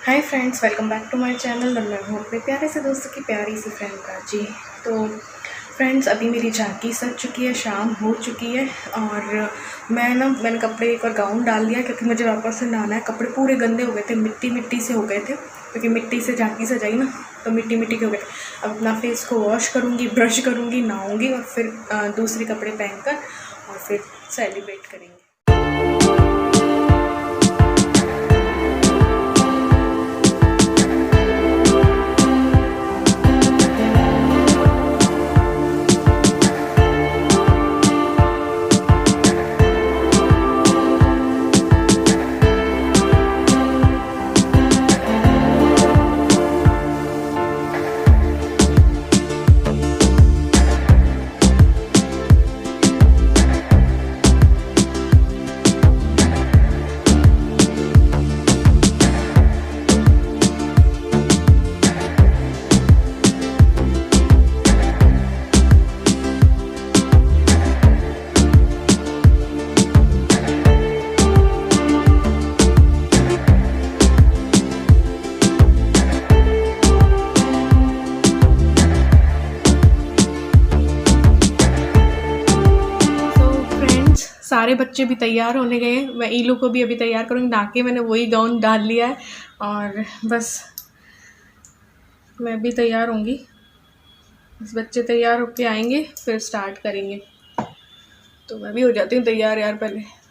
Hi friends, welcome back to my channel. और मैं हूँ अपने प्यारे से दोस्तों की प्यारी सी फ्रेंड प्राची। तो फ्रेंड्स, अभी मेरी झांकी सज चुकी है, शाम हो चुकी है। और मैंने कपड़े एक और गाउन डाल दिया क्योंकि मुझे वापस से नहाना है। कपड़े पूरे गंदे हो गए थे, मिट्टी मिट्टी से हो गए थे क्योंकि मिट्टी से झांकी सजाई ना, तो मिट्टी मिट्टी के हो गए थे। अब अपना फेस को वॉश करूँगी, ब्रश करूँगी, नहाऊँगी और फिर दूसरे कपड़े पहनकर और फिर सेलिब्रेट करेंगे। सारे बच्चे भी तैयार होने गए हैं। मैं ईलू को भी अभी तैयार करूँगी। नाके मैंने वही गाउन डाल लिया है और बस मैं भी तैयार होंगी। बस बच्चे तैयार होके आएंगे फिर स्टार्ट करेंगे। तो मैं भी हो जाती हूँ तैयार यार पहले।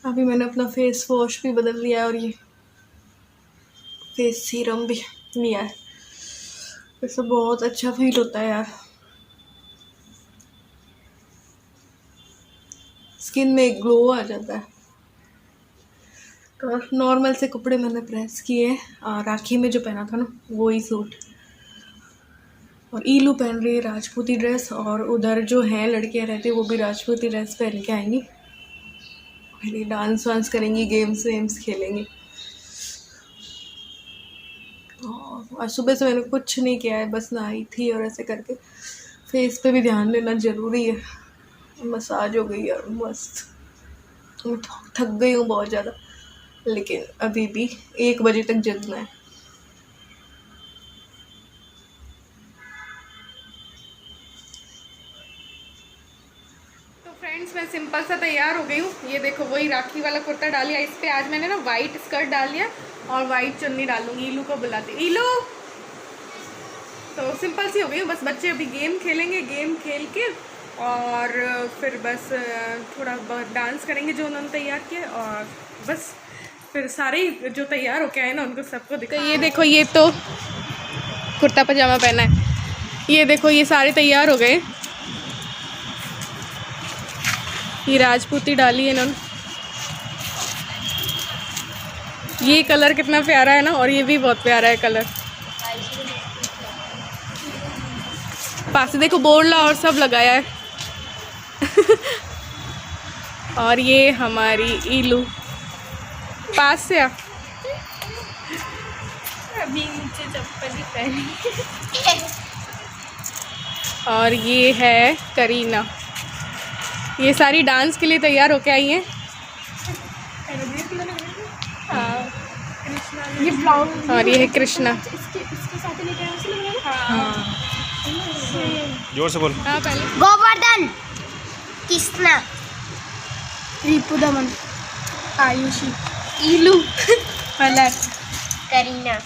अभी मैंने अपना फेस वॉश भी बदल लिया है और ये फेस सीरम भी लिया है। इससे बहुत अच्छा फील होता है यार, स्किन में एक ग्लो आ जाता है। तो नॉर्मल से कपड़े मैंने प्रेस किए। राखी में जो पहना था ना वही सूट। और ईलू पहन रही है राजपूती ड्रेस और उधर जो है लड़कियां रहती है वो भी राजपूती ड्रेस पहन के आएंगी। पहले डांस वांस करेंगी, गेम्स वेम्स खेलेंगी। और सुबह से मैंने कुछ नहीं किया है, बस नहाई थी और ऐसे करके फेस पे भी ध्यान देना ज़रूरी है। मसाज हो गई यार मस्त। मैं थक गई हूँ बहुत ज़्यादा, लेकिन अभी भी 1 बजे तक जगना है। तो फ्रेंड्स, मैं सिंपल सा तैयार हो गई हूँ। ये देखो वही राखी वाला कुर्ता डाल लिया। इस पे आज मैंने ना वाइट स्कर्ट डाल लिया और वाइट चुन्नी डालूंगी। ईलू को बुलाती, ईलू। तो सिंपल सी हो गई हूँ। बस बच्चे अभी गेम खेलेंगे, गेम खेल के और फिर बस थोड़ा बहुत डांस करेंगे जो उन्होंने तैयार किया। और बस फिर सारे जो तैयार होके आए ना उनको सबको दिखा। तो ये देखो, ये तो कुर्ता पजामा पहना है। ये देखो ये सारे तैयार हो गए। ये राजपूती डाली है इन्होंने। ये कलर कितना प्यारा है ना, और ये भी बहुत प्यारा है कलर। पास से देखो बोर्ला और सब लगाया है। और ये हमारी ईलू पास से आ। अभी नीचे चप्पल ही पहनी। और ये है करीना। ये सारी डांस के लिए तैयार होके आई हैं। हाँ, ये ब्लाउज और ये है कृष्णा। इसके साथ लेके आए उसने। हाँ जोर से बोल। हाँ पहले गोवर्धन, कृष्णा, रिपु दमन, आयुषी, ईलू, पलक, करीना।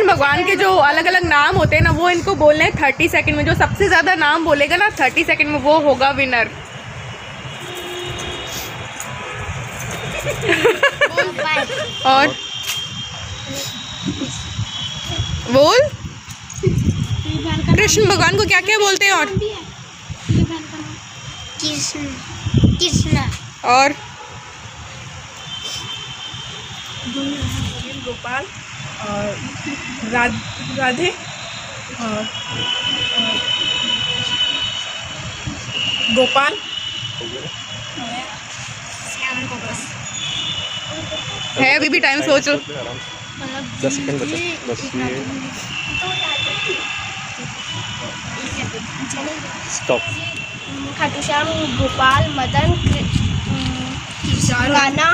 कृष्ण भगवान के जो अलग अलग नाम होते हैं ना, वो इनको बोलने हैं 30 सेकंड में। जो सबसे ज़्यादा नाम बोलेगा ना 30 सेकंड में, वो होगा विनर। और बोल, कृष्ण भगवान को क्या क्या बोलते हैं? और कृष्ण, कृष्णा और गोपाल और राधे और गोपाल है। अभी भी टाइम सोच लो। 10 सेकंड बचा बस। ये स्टॉप। खाटू श्याम, गोपाल, मदन, गाना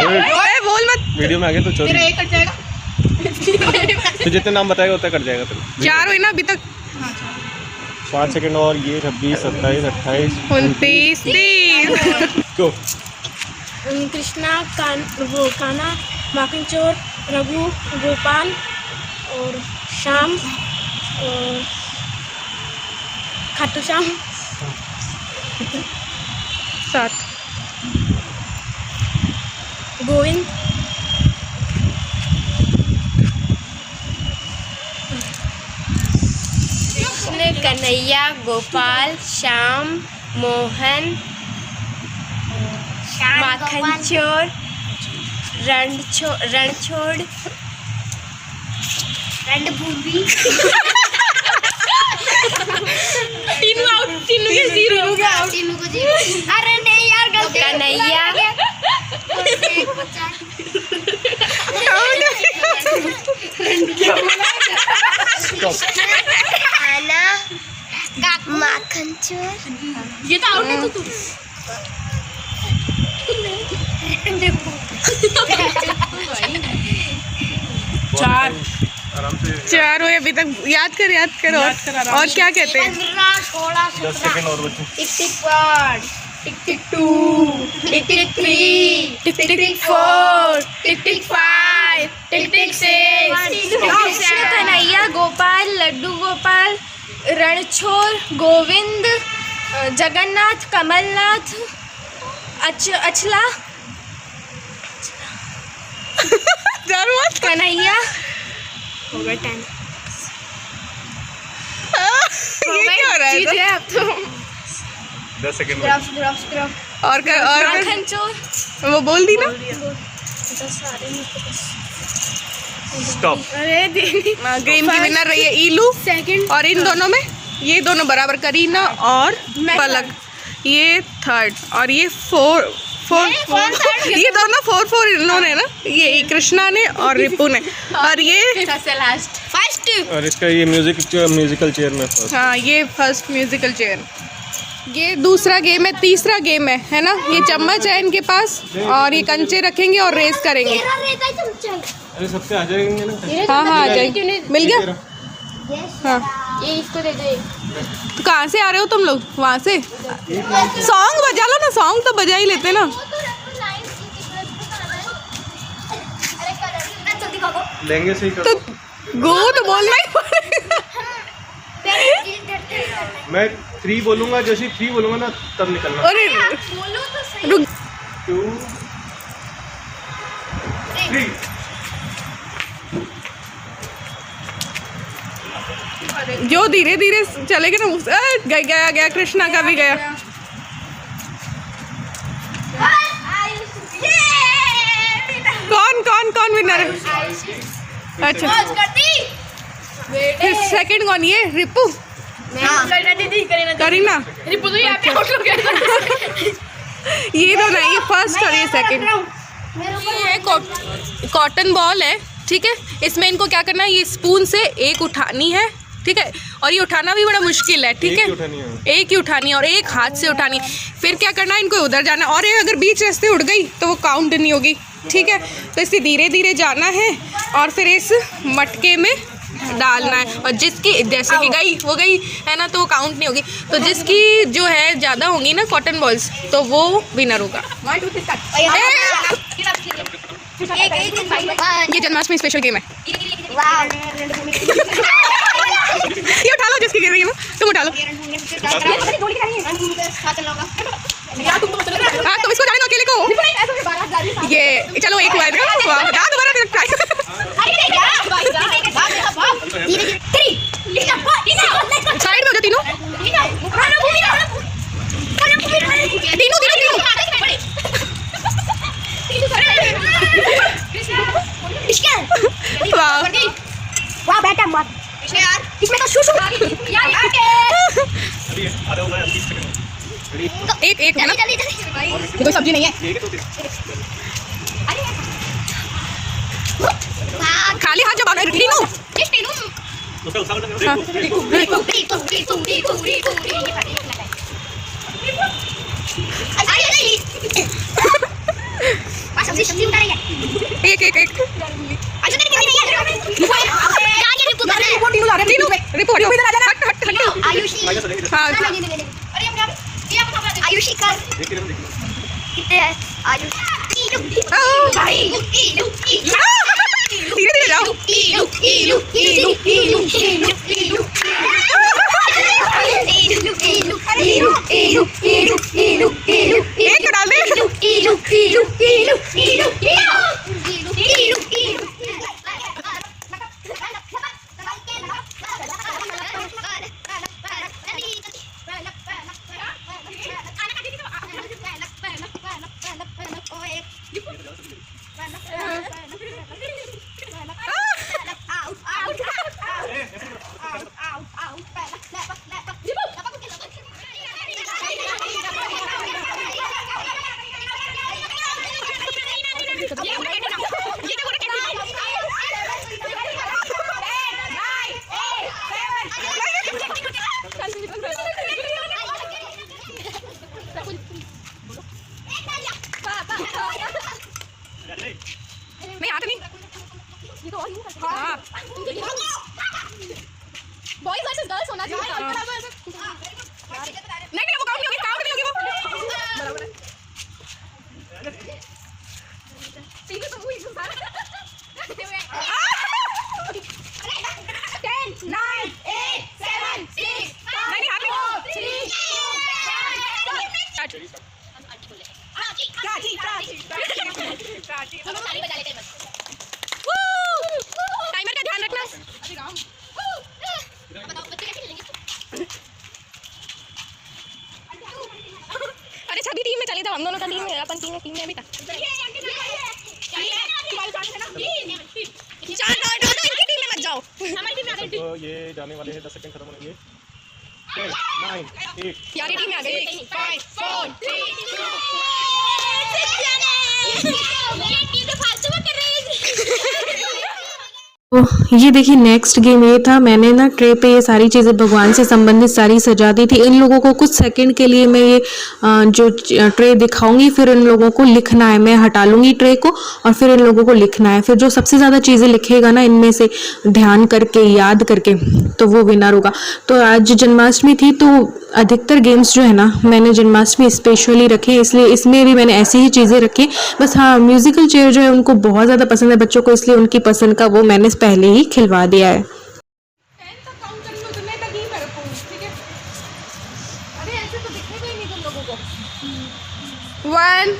और ओए बोल मत। वीडियो में आ गया तो चोरी। मेरा एक कट जाएगा। तो जितने नाम बताएगा उतना कट जाएगा तेरे। 4 हुए ना अभी तक। 5 सेकंड और ये 26, 27, 28, 29, 30। गो। कृष्णा, वो काना, माखन चोर, रघु, गोपाल और श्याम और खाटू श्याम, 7। गोविंद, कृष्ण, कन्हैया, गोपाल, श्याम, मोहन, माखन चोर, रणछोड़, रणभूमि, तीनों आउट, तीनों के जीरो, तीनों को जीरो। अरे नहीं यार, गलती। कन्हैया, खाना, माखन चोर, ये तो आउट है। तू 4 आराम से 4 हुए अभी तक। याद कर। और क्या कहते हैं? 10 सेकंड और बचे। टिक-टिक 1, टिक-टिक 2, टिक-टिक 3, टिक-टिक 4, टिक-टिक 5, टिक-टिक 6। कृष्ण, कन्हैया, गोपाल, लड्डू गोपाल, रणछोड़, गोविंद, जगन्नाथ, कमलनाथ, अचला, कन्हैया। हो गया टाइम। ये क्या हो रहा है? जीत गए आप तो। 10 सेकंड ग्राफ और माखन चोर वो बोल दी ना। स्टॉप। अरे गेम की विनर रही है ईलू। सेकंड और इन दोनों में ये दोनों बराबर, करीना और पलक। ये 3rd और ये 4 ये दोनों 4 इन्होंने ना, ये कृष्णा ने और रिपू ने। और ये लास्ट फर्स्ट। और इसका ये म्यूजिकल चेयर में फर्स्ट। हाँ, ये फर्स्ट म्यूजिकल चेयर। ये दूसरा गेम है। तीसरा गेम है ना। ये चम्मच है इनके पास और ये कंचे रखेंगे और रेस करेंगे। अरे सबसे आ जाएंगे ना। हाँ आ जाएंगे। मिल गया। हाँ, ये इसको दे दे। तो कहाँ से आ रहे हो तुम लोग? वहाँ से। सॉन्ग बजा लो ना। सॉन्ग तो बजा ही लेते ना। लेंगे सही तो गो तो बोलना ही पड़ेगा। मैं 3 बोलूंगा, जैसे 3 बोलूंगा ना तब निकलना। अरे बोलो तो सही। रुक। 2 3। जो धीरे धीरे चलेगा ना। गया कृष्णा का भी गया। कौन विनर है? अच्छा, फिर सेकंड कौन? ये रिपू, करीना। रिपू तो यहाँ पे आउट हो गया। ये दोनों, ये फर्स्ट और ये सेकंड। ये कॉटन बॉल है, ठीक है। इसमें इनको क्या करना है, ये स्पून से एक उठानी है, ठीक है। और ये उठाना भी बड़ा मुश्किल है, ठीक है। एक ही उठानी है और एक हाथ से उठानी है। फिर क्या करना है, इनको उधर जाना। और ये अगर बीच रास्ते उड़ गई तो वो काउंट नहीं होगी, ठीक है। तो इसे धीरे धीरे जाना है और फिर इस मटके में डालना है, और जिसकी जैसे कि गई वो गई है ना, तो वो काउंट नहीं होगी। तो जिसकी जो है ज़्यादा होंगी ना कॉटन बॉल्स, तो वो विनर होगा। ये जन्माष्टमी स्पेशल गेम है। ये उठा लो जिसकी गिर रही है ना, तुम उठा लो। हाँ तुम इसको जाने दो अकेले को। ये चलो एक हुआ है, दोबारा ट्राई। साइड में हो जाओ तीनों, तीनों तीनों तीनों। वाह बेटा मत यार, इसमें तो शू एक एक है ना, ये कोई सब्जी नहीं है। खाली हाथ जब रीनू एक एक एक आयुषी कर कितने है धीरे धीरे जाओ। एक डाल दे। मैं आता नहीं, ये तो और ही हाँ बॉयज वर्सेस गर्ल्स होना चाहिए। नहीं नहीं वो काउंट नहीं होगी, काउंट नहीं होगी वो बराबर है। तीनों तो हुई सारा 10 9 8 7 6 नहीं हाथ में 3 टाइमर का ध्यान रखना। अरे छवि टीम में चली था, हम दोनों का टीम है, अपन टीम में भी था। इनकी टीम में मत जाओ। तो ये जाने वाले हैं, 10 सेकंड खत्म होने 10 9 8 यार ये टीम में आ गई। 5 4 3 तो ये देखिए नेक्स्ट गेम ये था, मैंने ना ट्रे पे ये सारी चीज़ें भगवान से संबंधित सारी सजा दी थी। इन लोगों को कुछ सेकंड के लिए मैं ये जो ट्रे दिखाऊंगी, फिर इन लोगों को लिखना है। मैं हटा लूँगी ट्रे को और फिर इन लोगों को लिखना है। फिर जो सबसे ज़्यादा चीज़ें लिखेगा ना इनमें से ध्यान करके याद करके, तो वो विनर होगा। तो आज जन्माष्टमी थी तो अधिकतर गेम्स जो है ना मैंने जन्माष्टमी स्पेशली रखे, इसलिए इसमें भी मैंने ऐसी ही चीज़ें रखी। बस हाँ म्यूज़िकल चेयर जो है उनको बहुत ज़्यादा पसंद है बच्चों को, इसलिए उनकी पसंद का वो मैंने पहले ही खिलवा दिया है। One,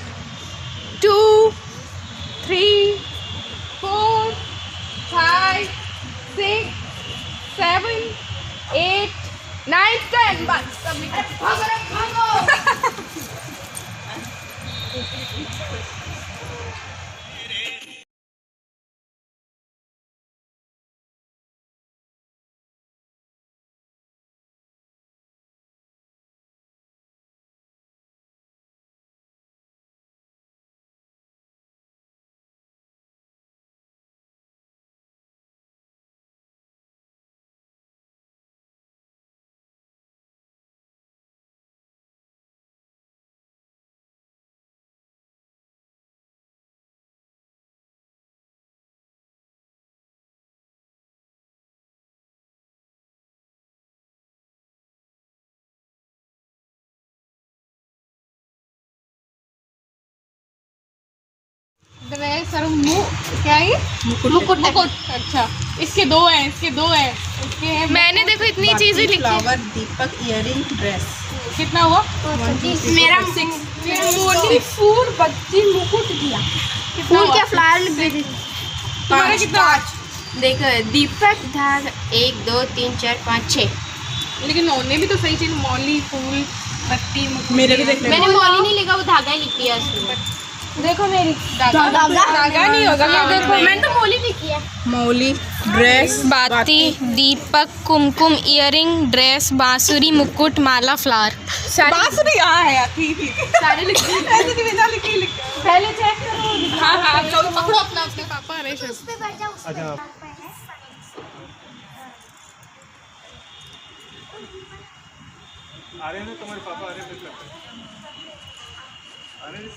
2, 3, 4, 5, 6, 7, 8, 9, 10 बस। सर क्या है? मुकुट। अच्छा, इसके दो हैं, इसके हैं। मैंने देखो इतनी चीजें लिखी। फ्लावर, दीपक, इयरिंग, ड्रेस। कितना हुआ? मेरा फूल, बत्ती, मुकुट दिया। फूल क्या फ्लावर तुम्हारा कितना? देखो दीपक धाग 1 2 3 4 5 6। लेकिन उन्होंने भी तो सही चीज, मौली, फूल, बत्ती, मुकुट। मेरे भी देखने मैंने मौली नहीं लिखा, वो धागा ही लिख दिया उसमें। देखो मेरी धागा नहीं होगा। देखो मैंने तो मौली लिखी है। मौली, ड्रेस, बाती, दीपक, कुमकुम, इयरिंग, ड्रेस, बांसुरी, मुकुट, माला, फ्लावर। बांसुरी यहाँ है यार, ठीक सारे लिख दिए। ऐसे नहीं बिना लिखी लिख। पहले चेक करो। हाँ, चलो पकड़ो अपना, अपने पापा आ रहे हैं। अच्छा आ रहे हैं ना तुम्हारे पापा, आ रहे हैं, लगता है आ रहे हैं।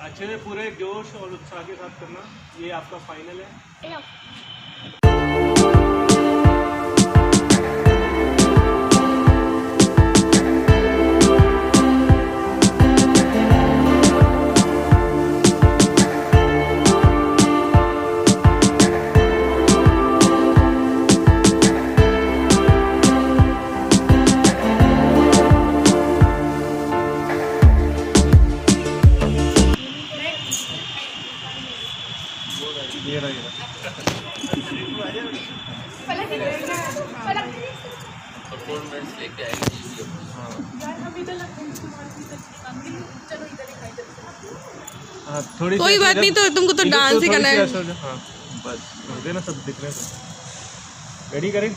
अच्छे से पूरे जोश और उत्साह के साथ करना, ये आपका फाइनल है। ये रहा। हाँ, थोड़ी कोई बात नहीं, तो तुमको तो डांस ही करना है। हाँ बस देना, सब दिख रहे हैं। रेडी करें?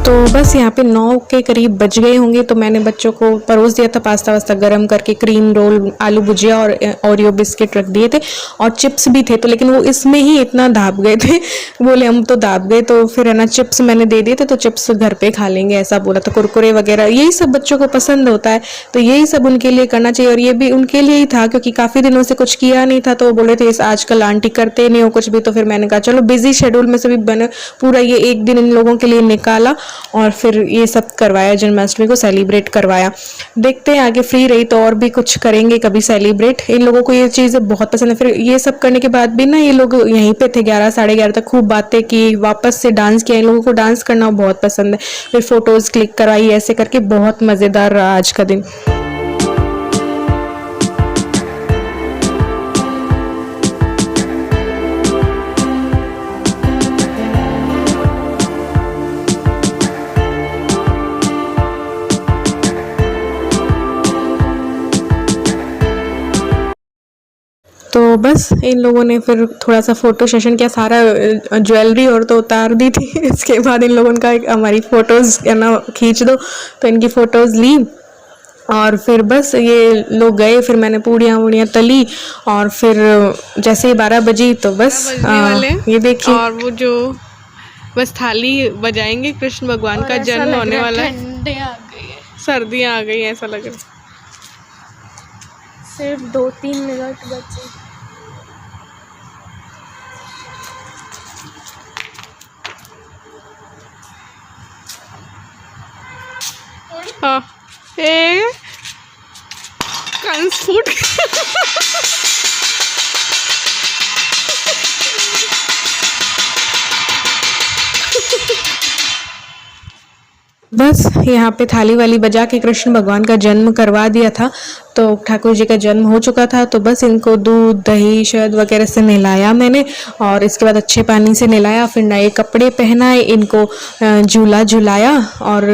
तो बस यहाँ पे 9 के करीब बज गए होंगे, तो मैंने बच्चों को परोस दिया था पास्ता वास्ता गरम करके, क्रीम रोल, आलू भुजिया और ओरियो बिस्किट रख दिए थे, और चिप्स भी थे। तो लेकिन वो इसमें ही इतना दाब गए थे, बोले हम तो दाब गए, तो फिर है ना चिप्स मैंने दे दिए थे, तो चिप्स घर पे खा लेंगे ऐसा बोला था। कुरकुरे वगैरह यही सब बच्चों को पसंद होता है, तो यही सब उनके लिए करना चाहिए, और ये भी उनके लिए ही था क्योंकि काफ़ी दिनों से कुछ किया नहीं था। तो वो बोले थे इस आजकल आंटी करते नहीं हो कुछ भी, तो फिर मैंने कहा चलो बिजी शेड्यूल में से भी मैंने पूरा ये एक दिन इन लोगों के लिए निकाला और फिर ये सब करवाया, जन्माष्टमी को सेलिब्रेट करवाया। देखते हैं आगे फ्री रही तो और भी कुछ करेंगे कभी सेलिब्रेट। इन लोगों को ये चीज़ें बहुत पसंद है। फिर ये सब करने के बाद भी ना ये लोग यहीं पे थे 11 साढ़े 11 तक, खूब बातें की, वापस से डांस किया। इन लोगों को डांस करना बहुत पसंद है। फिर फोटोज़ क्लिक करवाई, ऐसे करके बहुत मज़ेदार रहा आज का दिन। तो बस इन लोगों ने फिर थोड़ा सा फ़ोटो सेशन किया, सारा ज्वेलरी और तो उतार दी थी। इसके बाद इन लोगों का हमारी फ़ोटोज़ है ना खींच दो, तो इनकी फ़ोटोज़ ली और फिर बस ये लोग गए। फिर मैंने पूड़ियाँ वूड़ियाँ तली और फिर जैसे ही 12 बजी तो बस ये देखिए, और वो जो बस थाली बजाएंगे, कृष्ण भगवान का जन्म होने वाला है। ठंडे आ गई है, सर्दियाँ आ गई हैं ऐसा लग रहा है। सिर्फ 2-3 मिनट बचे। हाँ ए कंस फूड बस यहाँ पे थाली वाली बजा के कृष्ण भगवान का जन्म करवा दिया था। तो ठाकुर जी का जन्म हो चुका था, तो बस इनको दूध दही शहद वगैरह से नहलाया मैंने, और इसके बाद अच्छे पानी से नहलाया, फिर नए कपड़े पहनाए, इनको झूला झुलाया और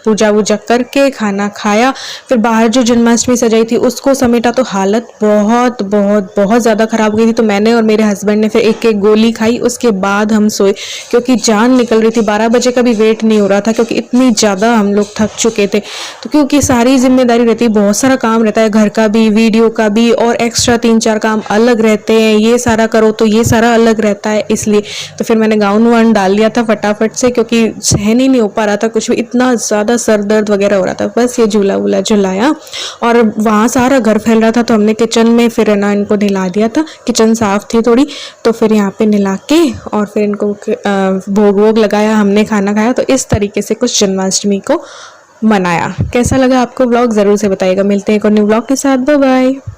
पूजा वूजा करके खाना खाया। फिर बाहर जो जन्माष्टमी सजाई थी उसको समेटा, तो हालत बहुत बहुत बहुत ज़्यादा ख़राब हो गई थी। तो मैंने और मेरे हस्बैंड ने फिर एक एक गोली खाई, उसके बाद हम सोए, क्योंकि जान निकल रही थी। 12 बजे का भी वेट नहीं हो रहा था, क्योंकि इतनी ज़्यादा हम लोग थक चुके थे। तो क्योंकि सारी जिम्मेदारी रहती है, बहुत सारा काम रहता है, घर का भी, वीडियो का भी, और एक्स्ट्रा 3-4 काम अलग रहते हैं, ये सारा करो तो ये सारा अलग रहता है, इसलिए तो फिर मैंने गाउन वाउन डाल लिया था फटाफट से, क्योंकि सहन ही नहीं हो पा रहा था कुछ भी, इतना ज़्यादा सर दर्द वगैरह हो रहा था। बस ये झूला वूला झुलाया, और वहाँ सारा घर फैल रहा था, तो हमने किचन में फिर ना इनको नहला दिया था, किचन साफ़ थी थोड़ी, तो फिर यहाँ पे नहला के और फिर इनको भोग वोग लगाया, हमने खाना खाया। तो इस तरीके से कुछ जन्माष्टमी को मनाया। कैसा लगा आपको व्लॉग ज़रूर से बताइएगा। मिलते हैं एक और न्यू व्लॉग के साथ। Bye bye.